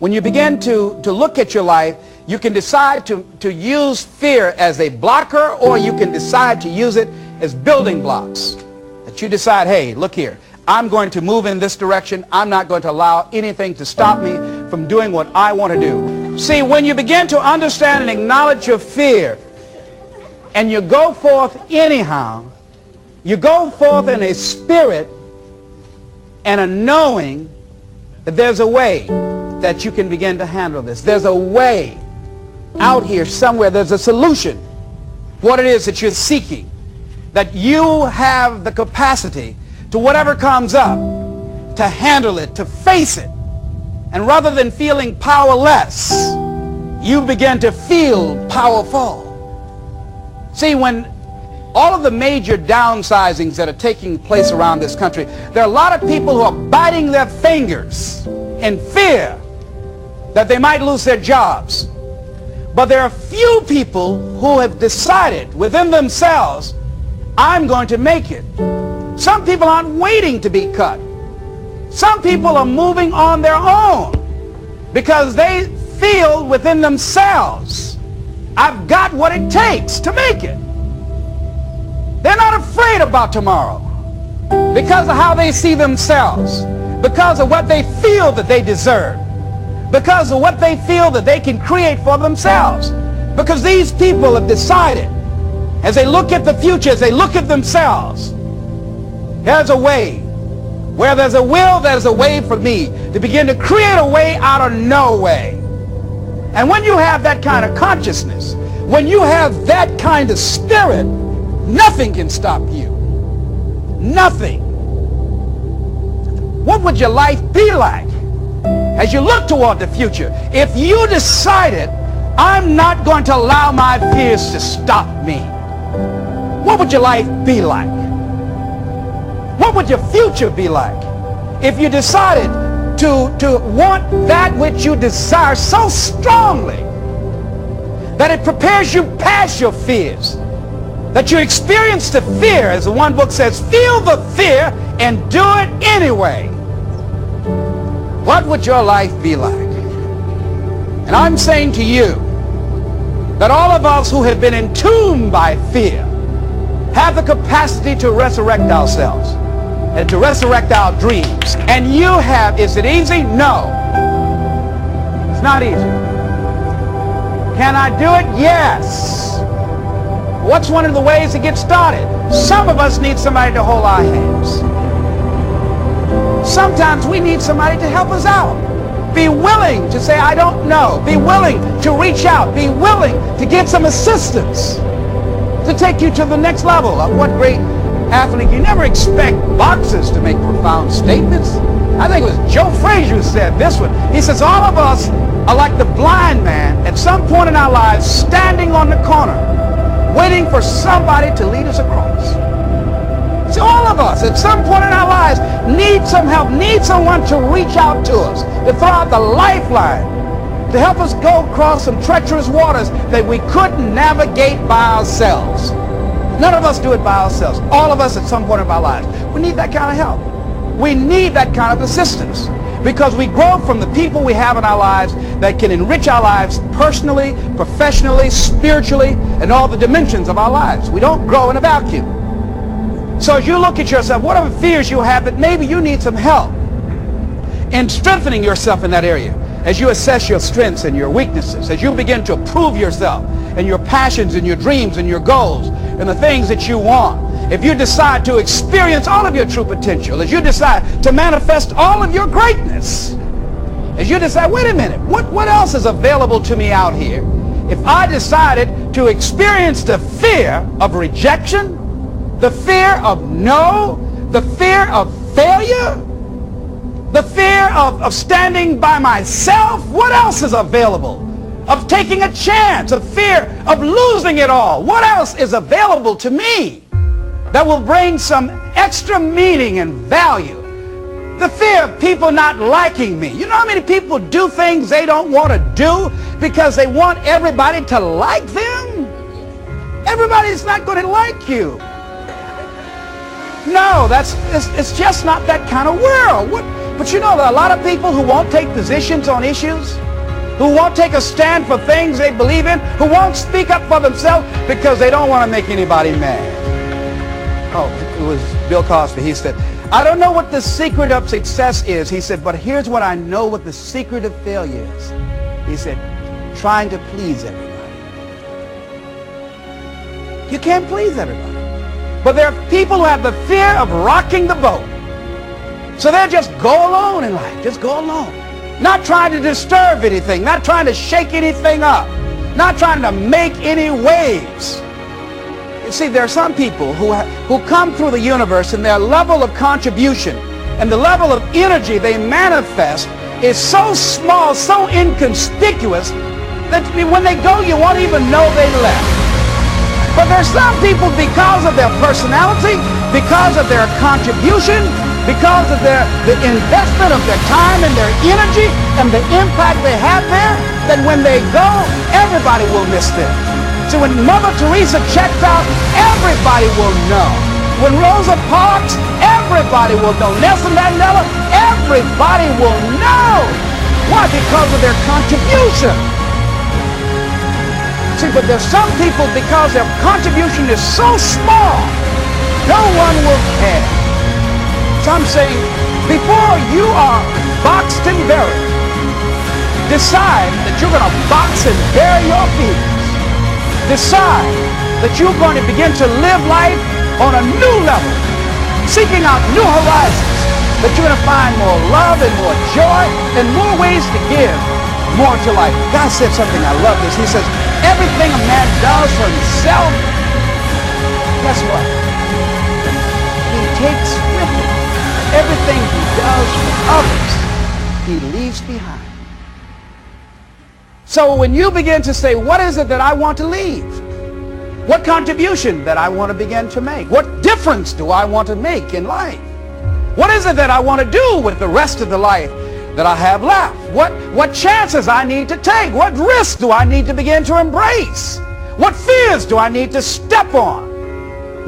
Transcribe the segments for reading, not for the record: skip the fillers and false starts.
When you begin to look at your life, you can decide to use fear as a blocker, or you can decide to use it as building blocks. That you decide, hey, look here, I'm going to move in this direction. I'm not going to allow anything to stop me from doing what I want to do. See, when you begin to understand and acknowledge your fear, and you go forth anyhow, you go forth in a spirit and a knowing that there's a way that you can begin to handle this. There's a way out here somewhere. There's a solution. What it is that you're seeking. That you have the capacity to whatever comes up, to handle it, to face it. And rather than feeling powerless, you begin to feel powerful. See, when all of the major downsizings that are taking place around this country, there are a lot of people who are biting their fingers in fear that they might lose their jobs. But there are few people who have decided within themselves, I'm going to make it. Some people aren't waiting to be cut. Some people are moving on their own because they feel within themselves, I've got what it takes to make it. They're not afraid about tomorrow because of how they see themselves, because of what they feel that they deserve, because of what they feel that they can create for themselves. Because these people have decided, as they look at the future, as they look at themselves, there's a way. Where there's a will, there's a way for me to begin to create a way out of no way. And when you have that kind of consciousness, when you have that kind of spirit, nothing can stop you. Nothing. What would your life be like as you look toward the future if you decided, I'm not going to allow my fears to stop me? What would your life be like? What would your future be like if you decided to want that which you desire so strongly that it prepares you past your fears, that you experience the fear, as the one book says, feel the fear and do it anyway? What would your life be like? And I'm saying to you that all of us who have been entombed by fear have the capacity to resurrect ourselves and to resurrect our dreams. And you have. Is it easy? No. It's not easy. Can I do it? Yes. What's one of the ways to get started? Some of us need somebody to hold our hands. Sometimes we need somebody to help us out. Be willing to say, I don't know. Be willing to reach out. Be willing to get some assistance to take you to the next level. What great athlete. You never expect boxers to make profound statements. I think it was Joe Frazier who said this one. He says, all of us are like the blind man at some point in our lives standing on the corner waiting for somebody to lead us across. So all of us at some point in our lives need some help, need someone to reach out to us, to throw out the lifeline, to help us go across some treacherous waters that we couldn't navigate by ourselves. None of us do it by ourselves. All of us at some point in our lives. We need that kind of help. We need that kind of assistance because we grow from the people we have in our lives that can enrich our lives personally, professionally, spiritually, and all the dimensions of our lives. We don't grow in a vacuum. So as you look at yourself, whatever fears you have, that maybe you need some help in strengthening yourself in that area. As you assess your strengths and your weaknesses, as you begin to prove yourself and your passions and your dreams and your goals and the things that you want, if you decide to experience all of your true potential, as you decide to manifest all of your greatness, as you decide, wait a minute, what else is available to me out here if I decided to experience the fear of rejection, the fear of no, the fear of failure, the fear of standing by myself? What else is available? Of taking a chance, of fear of losing it all. What else is available to me that will bring some extra meaning and value? The fear of people not liking me. You know how many people do things they don't want to do because they want everybody to like them? Everybody's not going to like you. No, it's just not that kind of world. But you know, there are a lot of people who won't take positions on issues, who won't take a stand for things they believe in, who won't speak up for themselves because they don't want to make anybody mad. Oh, it was Bill Cosby. He said, I don't know what the secret of success is. He said, but here's what I know what the secret of failure is. He said, trying to please everybody. You can't please everybody. But there are people who have the fear of rocking the boat. So they'll just go alone in life. Just go alone. Not trying to disturb anything. Not trying to shake anything up. Not trying to make any waves. You see, there are some people who come through the universe and their level of contribution and the level of energy they manifest is so small, so inconspicuous that when they go, you won't even know they left. But there's some people, because of their personality, because of their contribution, because of the investment of their time and their energy and the impact they have there, that when they go, everybody will miss them. So when Mother Teresa checks out, everybody will know. When Rosa Parks, everybody will know. Nelson Mandela, everybody will know. Why? Because of their contribution. See, but there's some people, because their contribution is so small, no one will care. So I'm saying, before you are boxed and buried, decide that you're going to box and bury your fears. Decide that you're going to begin to live life on a new level, seeking out new horizons, that you're going to find more love and more joy and more ways to give more to life. God said something, I love this. He says, everything a man does for himself, guess what? He takes with him. Everything he does for others, he leaves behind. So when you begin to say, what is it that I want to leave? What contribution that I want to begin to make? What difference do I want to make in life? What is it that I want to do with the rest of the life that I have left? What chances I need to take? What risks do I need to begin to embrace? What fears do I need to step on?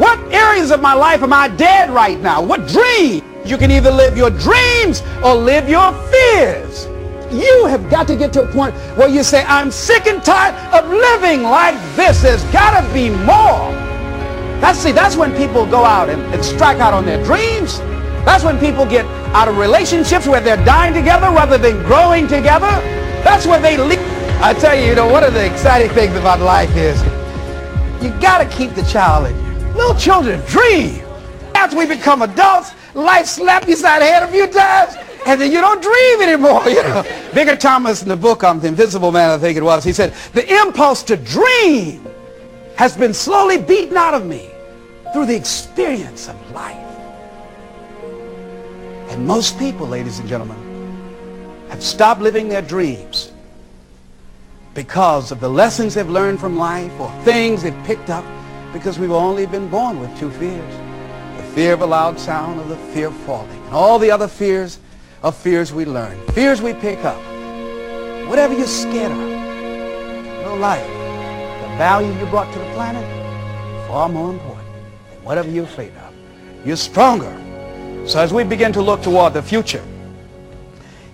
What areas of my life am I dead right now? What dreams? You can either live your dreams or live your fears. You have got to get to a point where you say, I'm sick and tired of living like this. There's got to be more. That's when people go out and strike out on their dreams. That's when people get out of relationships where they're dying together rather than growing together. That's where they leave. I tell you, one of the exciting things about life is you got to keep the child in you. Little children dream. After we become adults, life slaps you side the head a few times, and then you don't dream anymore. Bigger Thomas in the book on The Invisible Man, I think it was, he said, the impulse to dream has been slowly beaten out of me through the experience of life. And most people, ladies and gentlemen, have stopped living their dreams because of the lessons they've learned from life or things they've picked up, because we've only been born with two fears. The fear of a loud sound or the fear of falling. And all the other fears are fears we learn. Fears we pick up. Whatever you're scared of, your life, the value you brought to the planet, far more important than whatever you're afraid of. You're stronger. So as we begin to look toward the future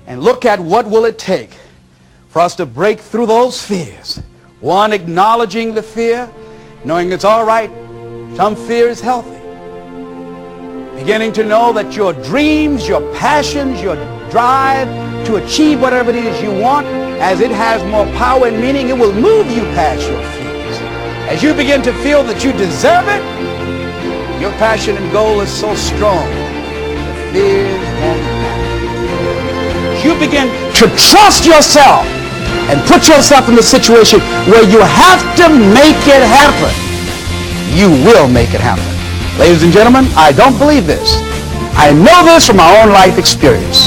and look at what will it take for us to break through those fears. One, acknowledging the fear, knowing it's all right. Some fear is healthy. Beginning to know that your dreams, your passions, your drive to achieve whatever it is you want, as it has more power and meaning, it will move you past your fears. As you begin to feel that you deserve it, your passion and goal is so strong, the fears won't matter. You begin to trust yourself and put yourself in the situation where you have to make it happen. You will make it happen. Ladies and gentlemen, I don't believe this. I know this from my own life experience.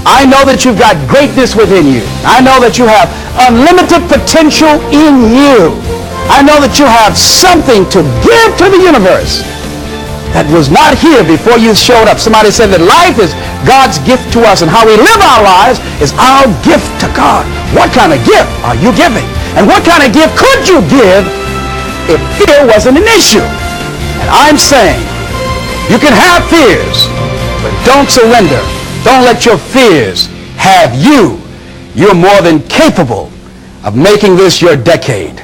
I know that you've got greatness within you. I know that you have unlimited potential in you. I know that you have something to give to the universe that was not here before you showed up. Somebody said that life is God's gift to us, and how we live our lives is our gift to God. What kind of gift are you giving? And what kind of gift could you give if fear wasn't an issue? And I'm saying, you can have fears, but don't surrender Don't let your fears have you. You're more than capable of making this your decade.